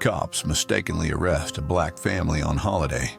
Cops mistakenly arrest a black family on holiday,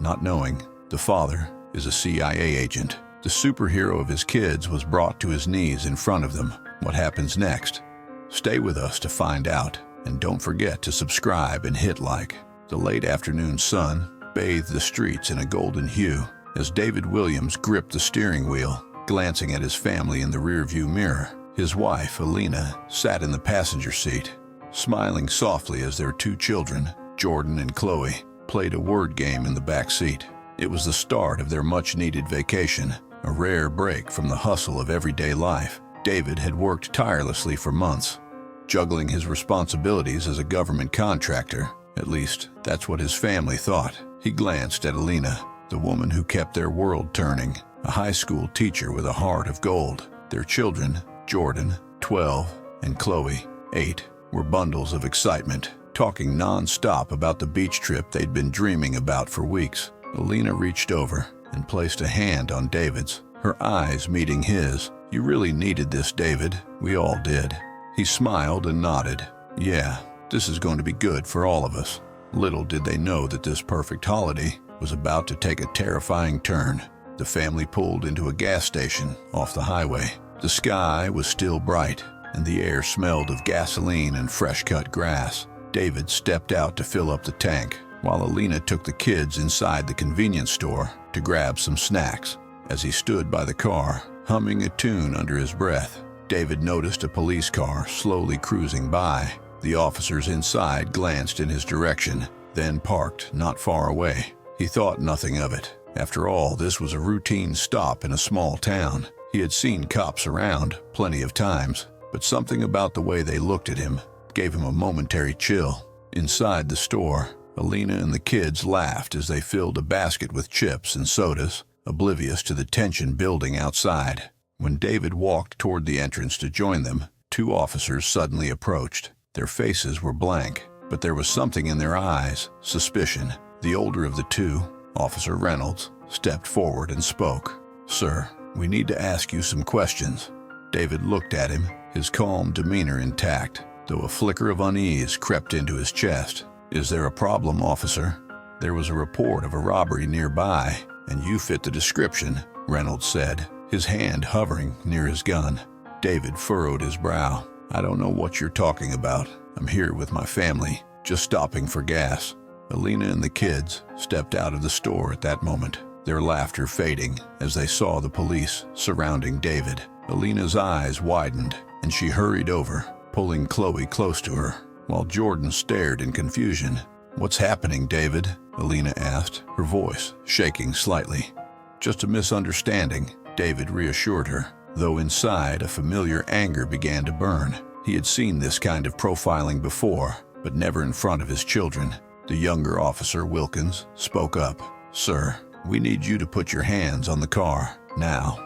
not knowing the father is a CIA agent. The superhero of his kids was brought to his knees in front of them. What happens next? Stay with us to find out, and don't forget to subscribe and hit like. The late afternoon sun bathed the streets in a golden hue as David Williams gripped the steering wheel, glancing at his family in the rearview mirror. His wife, Alina, sat in the passenger seat, smiling softly as their two children, Jordan and Chloe, played a word game in the back seat. It was the start of their much-needed vacation, a rare break from the hustle of everyday life. David had worked tirelessly for months, juggling his responsibilities as a government contractor. At least, that's what his family thought. He glanced at Alina, the woman who kept their world turning, a high school teacher with a heart of gold. Their children, Jordan, 12, and Chloe, 8, were bundles of excitement, talking non-stop about the beach trip they'd been dreaming about for weeks. Alina reached over and placed a hand on David's, her eyes meeting his. "You really needed this, David. We all did." He smiled and nodded. "Yeah, this is going to be good for all of us." Little did they know that this perfect holiday was about to take a terrifying turn. The family pulled into a gas station off the highway. The sky was still bright, and the air smelled of gasoline and fresh-cut grass. David stepped out to fill up the tank, while Alina took the kids inside the convenience store to grab some snacks. As he stood by the car, humming a tune under his breath, David noticed a police car slowly cruising by. The officers inside glanced in his direction, then parked not far away. He thought nothing of it. After all, this was a routine stop in a small town. He had seen cops around plenty of times, but something about the way they looked at him gave him a momentary chill. Inside the store, Alina and the kids laughed as they filled a basket with chips and sodas, oblivious to the tension building outside. When David walked toward the entrance to join them, two officers suddenly approached. Their faces were blank, but there was something in their eyes, suspicion. The older of the two, Officer Reynolds, stepped forward and spoke. "Sir, we need to ask you some questions." David looked at him, his calm demeanor intact, though a flicker of unease crept into his chest. "Is there a problem, officer?" "There was a report of a robbery nearby, and you fit the description," Reynolds said, his hand hovering near his gun. David furrowed his brow. "I don't know what you're talking about. I'm here with my family, just stopping for gas." Alina and the kids stepped out of the store at that moment, their laughter fading as they saw the police surrounding David. Alina's eyes widened, and she hurried over, pulling Chloe close to her, while Jordan stared in confusion. "What's happening, David?" Alina asked, her voice shaking slightly. "Just a misunderstanding," David reassured her, though inside a familiar anger began to burn. He had seen this kind of profiling before, but never in front of his children. The younger officer, Wilkins, spoke up. "Sir, we need you to put your hands on the car, now."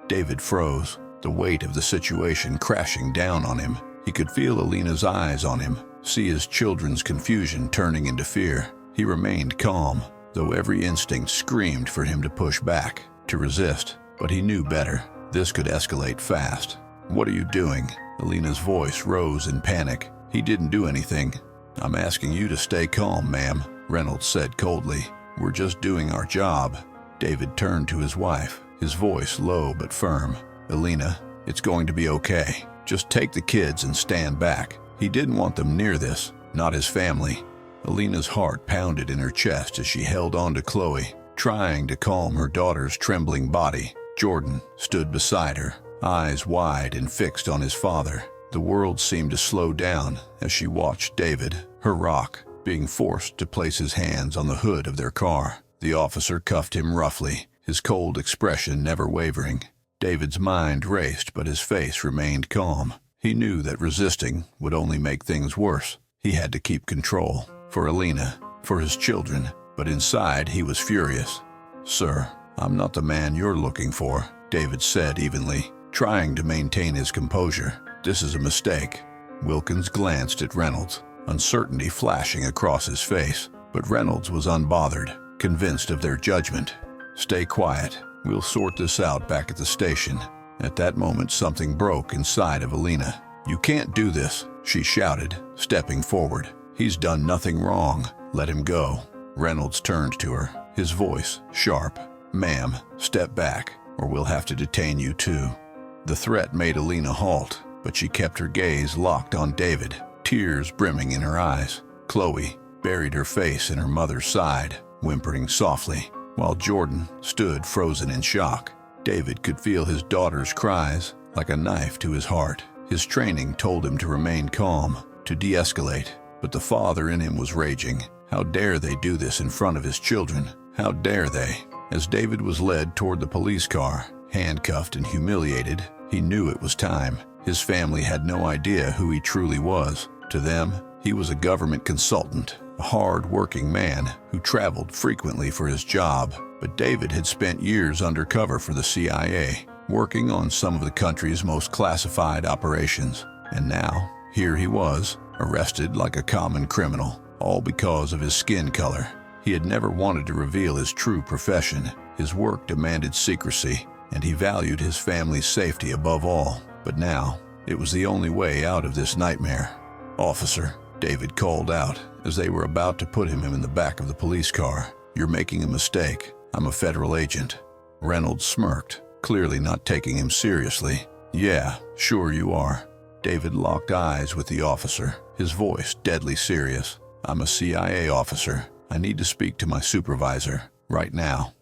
David froze, the weight of the situation crashing down on him. He could feel Alina's eyes on him, see his children's confusion turning into fear. He remained calm, though every instinct screamed for him to push back, to resist. But he knew better. This could escalate fast. "What are you doing?" Alina's voice rose in panic. "He didn't do anything." "I'm asking you to stay calm, ma'am," Reynolds said coldly. "We're just doing our job." David turned to his wife, his voice low but firm. "Alina, it's going to be okay. Just take the kids and stand back." He didn't want them near this, not his family. Alina's heart pounded in her chest as she held on to Chloe, trying to calm her daughter's trembling body. Jordan stood beside her, eyes wide and fixed on his father. The world seemed to slow down as she watched David, her rock, being forced to place his hands on the hood of their car. The officer cuffed him roughly, his cold expression never wavering. David's mind raced, but his face remained calm. He knew that resisting would only make things worse. He had to keep control, for Alina, for his children, but inside he was furious. "Sir, I'm not the man you're looking for," David said evenly, trying to maintain his composure. "This is a mistake." Wilkins glanced at Reynolds, uncertainty flashing across his face, but Reynolds was unbothered, convinced of their judgment. "Stay quiet. We'll sort this out back at the station." At that moment, something broke inside of Alina. "You can't do this," she shouted, stepping forward. He's done nothing wrong. Let him go." Reynolds turned to her, his voice sharp. "Ma'am, step back, or we'll have to detain you too." The threat made Alina halt, but she kept her gaze locked on David, tears brimming in her eyes. Chloe buried her face in her mother's side, whimpering softly, while Jordan stood frozen in shock. David could feel his daughter's cries like a knife to his heart. His training told him to remain calm, to de-escalate, but the father in him was raging. How dare they do this in front of his children? How dare they? As David was led toward the police car, handcuffed and humiliated, he knew it was time. His family had no idea who he truly was. To them, he was a government consultant, a hard-working man who traveled frequently for his job. But David had spent years undercover for the CIA, working on some of the country's most classified operations. And now, here he was, arrested like a common criminal, all because of his skin color. He had never wanted to reveal his true profession. His work demanded secrecy, and he valued his family's safety above all. But now, it was the only way out of this nightmare. "Officer," David called out as they were about to put him in the back of the police car. "You're making a mistake. I'm a federal agent." Reynolds smirked, clearly not taking him seriously. "Yeah, sure you are." David locked eyes with the officer, his voice deadly serious. "I'm a CIA officer. I need to speak to my supervisor, right now."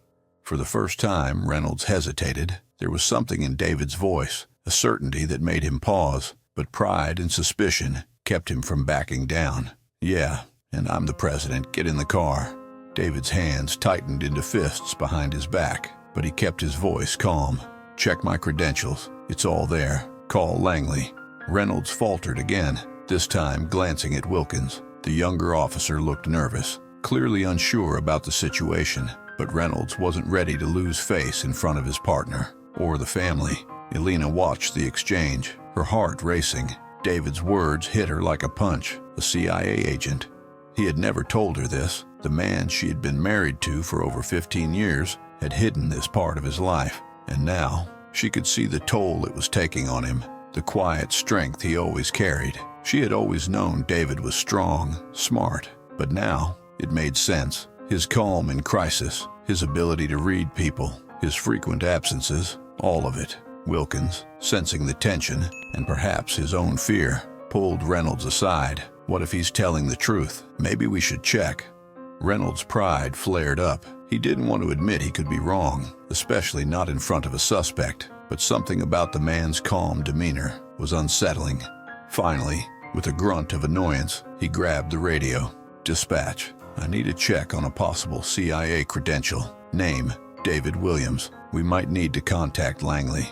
For the first time, Reynolds hesitated. There was something in David's voice, a certainty that made him pause, but pride and suspicion kept him from backing down. "Yeah, and I'm the president. Get in the car." David's hands tightened into fists behind his back, but he kept his voice calm. "Check my credentials. It's all there. Call Langley." Reynolds faltered again, this time glancing at Wilkins. The younger officer looked nervous, clearly unsure about the situation, but Reynolds wasn't ready to lose face in front of his partner, or the family. Alina watched the exchange, her heart racing. David's words hit her like a punch. A CIA agent. He had never told her this. The man she had been married to for over 15 years had hidden this part of his life, and now she could see the toll it was taking on him, the quiet strength he always carried. She had always known David was strong, smart, but now it made sense. His calm in crisis, his ability to read people, his frequent absences, all of it. Wilkins, sensing the tension and perhaps his own fear, pulled Reynolds aside. "What if he's telling the truth? Maybe we should check." Reynolds' pride flared up. He didn't want to admit he could be wrong, especially not in front of a suspect, but something about the man's calm demeanor was unsettling. Finally, with a grunt of annoyance, he grabbed the radio. "Dispatch, I need a check on a possible CIA credential. Name, David Williams. We might need to contact Langley."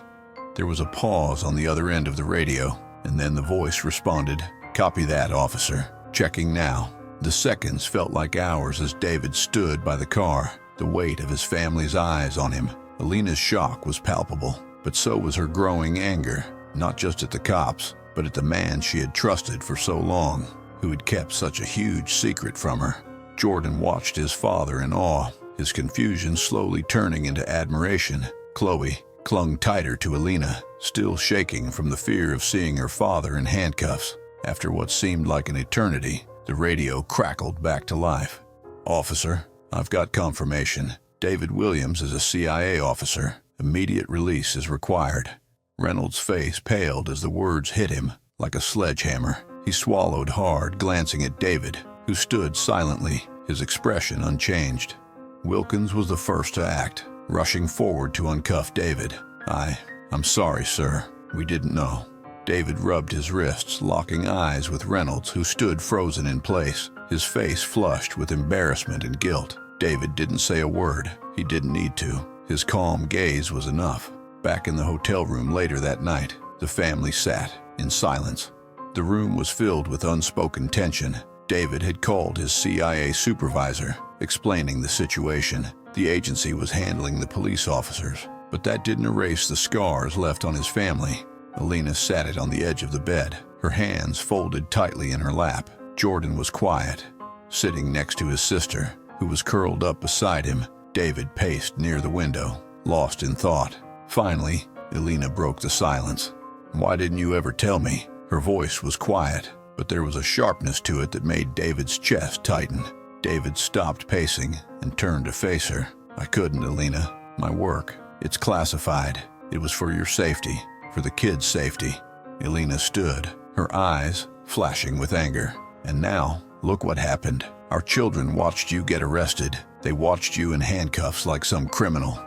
There was a pause on the other end of the radio, and then the voice responded, "Copy that, officer. Checking now." The seconds felt like hours as David stood by the car, the weight of his family's eyes on him. Alina's shock was palpable, but so was her growing anger, not just at the cops, but at the man she had trusted for so long, who had kept such a huge secret from her. Jordan watched his father in awe, his confusion slowly turning into admiration. Chloe clung tighter to Alina, still shaking from the fear of seeing her father in handcuffs. After what seemed like an eternity, the radio crackled back to life. "Officer, I've got confirmation. David Williams is a CIA officer. Immediate release is required." Reynolds' face paled as the words hit him like a sledgehammer. He swallowed hard, glancing at David, who stood silently, his expression unchanged. Wilkins was the first to act, rushing forward to uncuff David. I'm sorry, sir. We didn't know." David rubbed his wrists, locking eyes with Reynolds, who stood frozen in place, his face flushed with embarrassment and guilt. David didn't say a word. He didn't need to. His calm gaze was enough. Back in the hotel room later that night, the family sat in silence. The room was filled with unspoken tension. David had called his CIA supervisor, explaining the situation. The agency was handling the police officers, but that didn't erase the scars left on his family. Alina sat it on the edge of the bed, her hands folded tightly in her lap. Jordan was quiet, sitting next to his sister, who was curled up beside him. David paced near the window, lost in thought. Finally, Alina broke the silence. "Why didn't you ever tell me?" Her voice was quiet, but there was a sharpness to it that made David's chest tighten. David stopped pacing and turned to face her. "I couldn't, Alina. My work. It's classified. It was for your safety, for the kids' safety." Alina stood, her eyes flashing with anger. "And now, look what happened. Our children watched you get arrested. They watched you in handcuffs like some criminal."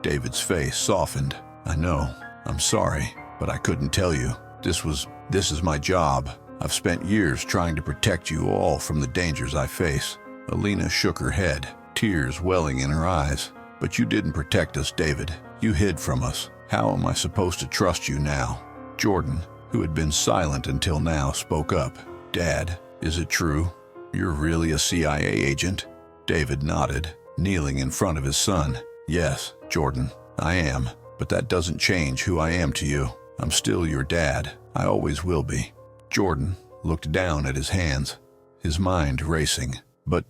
David's face softened. "I know. I'm sorry, but I couldn't tell you. This is my job. I've spent years trying to protect you all from the dangers I face." Alina shook her head, tears welling in her eyes. "But you didn't protect us, David. You hid from us. How am I supposed to trust you now?" Jordan, who had been silent until now, spoke up. "Dad, is it true? You're really a CIA agent?" David nodded, kneeling in front of his son. "Yes, Jordan, I am. But that doesn't change who I am to you. I'm still your dad. I always will be." Jordan looked down at his hands, his mind racing. "But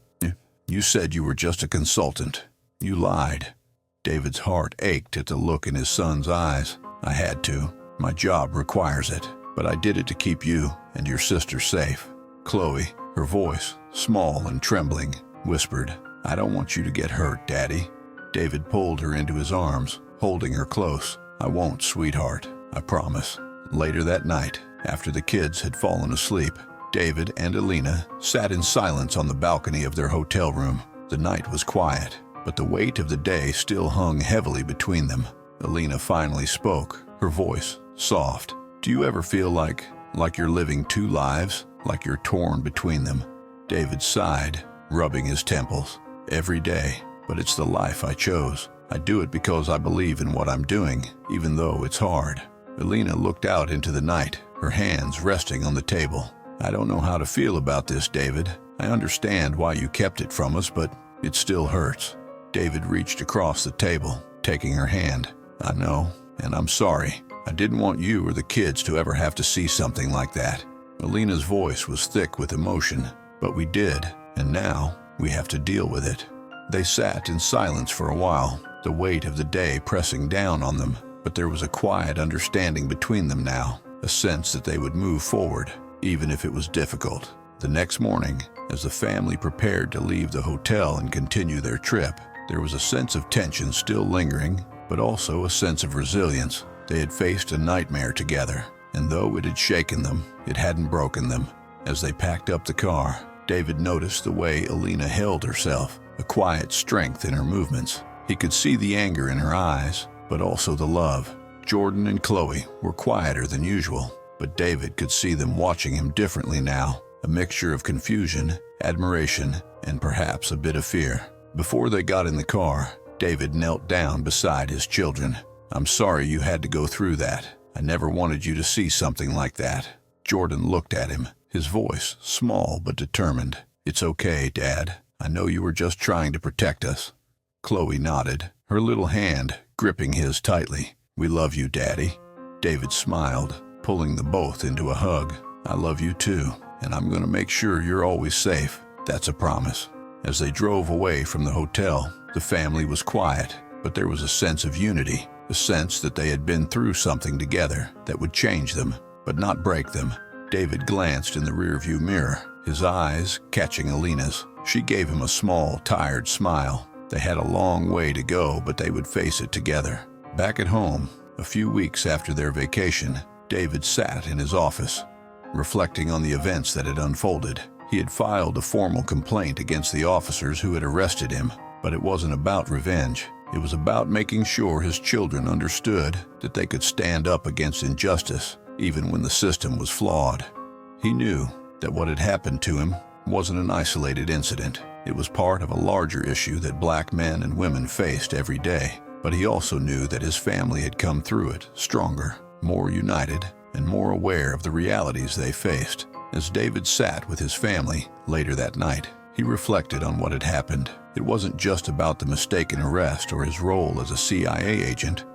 you said you were just a consultant. You lied." David's heart ached at the look in his son's eyes. "I had to. My job requires it. But I did it to keep you and your sister safe." Chloe, her voice small and trembling, whispered, "I don't want you to get hurt, Daddy." David pulled her into his arms, holding her close. "I won't, sweetheart. I promise." Later that night, after the kids had fallen asleep, David and Alina sat in silence on the balcony of their hotel room. The night was quiet, but the weight of the day still hung heavily between them. Alina finally spoke, her voice soft. "Do you ever feel like you're living two lives, like you're torn between them?" David sighed, rubbing his temples. "Every day, but it's the life I chose. I do it because I believe in what I'm doing, even though it's hard." Alina looked out into the night, her hands resting on the table. "I don't know how to feel about this, David. I understand why you kept it from us, but it still hurts." David reached across the table, taking her hand. "I know, and I'm sorry. I didn't want you or the kids to ever have to see something like that." Alina's voice was thick with emotion. "But we did, and now we have to deal with it." They sat in silence for a while, the weight of the day pressing down on them, but there was a quiet understanding between them now, a sense that they would move forward, even if it was difficult. The next morning, as the family prepared to leave the hotel and continue their trip, there was a sense of tension still lingering, but also a sense of resilience. They had faced a nightmare together, and though it had shaken them, it hadn't broken them. As they packed up the car, David noticed the way Alina held herself, a quiet strength in her movements. He could see the anger in her eyes, but also the love. Jordan and Chloe were quieter than usual, but David could see them watching him differently now, a mixture of confusion, admiration, and perhaps a bit of fear. Before they got in the car, David knelt down beside his children. "I'm sorry you had to go through that. I never wanted you to see something like that." Jordan looked at him, his voice small but determined. "It's okay, Dad. I know you were just trying to protect us." Chloe nodded, her little hand gripping his tightly. "We love you, Daddy." David smiled, pulling them both into a hug. "I love you too, and I'm going to make sure you're always safe. That's a promise." As they drove away from the hotel, the family was quiet, but there was a sense of unity, a sense that they had been through something together that would change them, but not break them. David glanced in the rearview mirror, his eyes catching Alina's. She gave him a small, tired smile. They had a long way to go, but they would face it together. Back at home, a few weeks after their vacation, David sat in his office, reflecting on the events that had unfolded. He had filed a formal complaint against the officers who had arrested him, but it wasn't about revenge. It was about making sure his children understood that they could stand up against injustice, even when the system was flawed. He knew that what had happened to him wasn't an isolated incident. It was part of a larger issue that black men and women faced every day. But he also knew that his family had come through it stronger, more united, and more aware of the realities they faced. As David sat with his family later that night, he reflected on what had happened. It wasn't just about the mistaken arrest or his role as a CIA agent.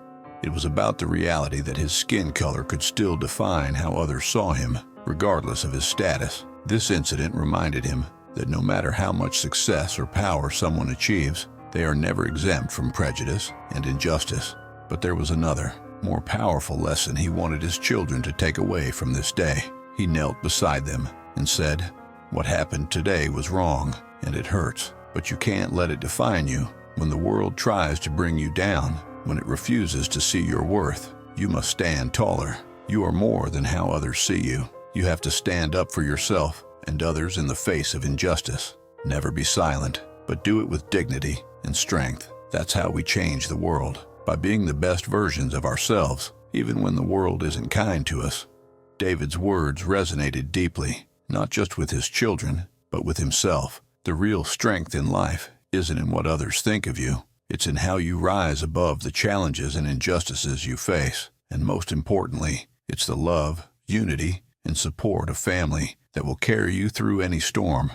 It was about the reality that his skin color could still define how others saw him, regardless of his status. This incident reminded him that no matter how much success or power someone achieves, they are never exempt from prejudice and injustice. But there was another, more powerful lesson he wanted his children to take away from this day. He knelt beside them, and said, "What happened today was wrong, and it hurts, but you can't let it define you. When the world tries to bring you down, when it refuses to see your worth, you must stand taller. You are more than how others see you. You have to stand up for yourself and others in the face of injustice. Never be silent, but do it with dignity and strength. That's how we change the world, by being the best versions of ourselves, even when the world isn't kind to us." David's words resonated deeply, not just with his children, but with himself. The real strength in life isn't in what others think of you. It's in how you rise above the challenges and injustices you face. And most importantly, it's the love, unity, and support of family that will carry you through any storm.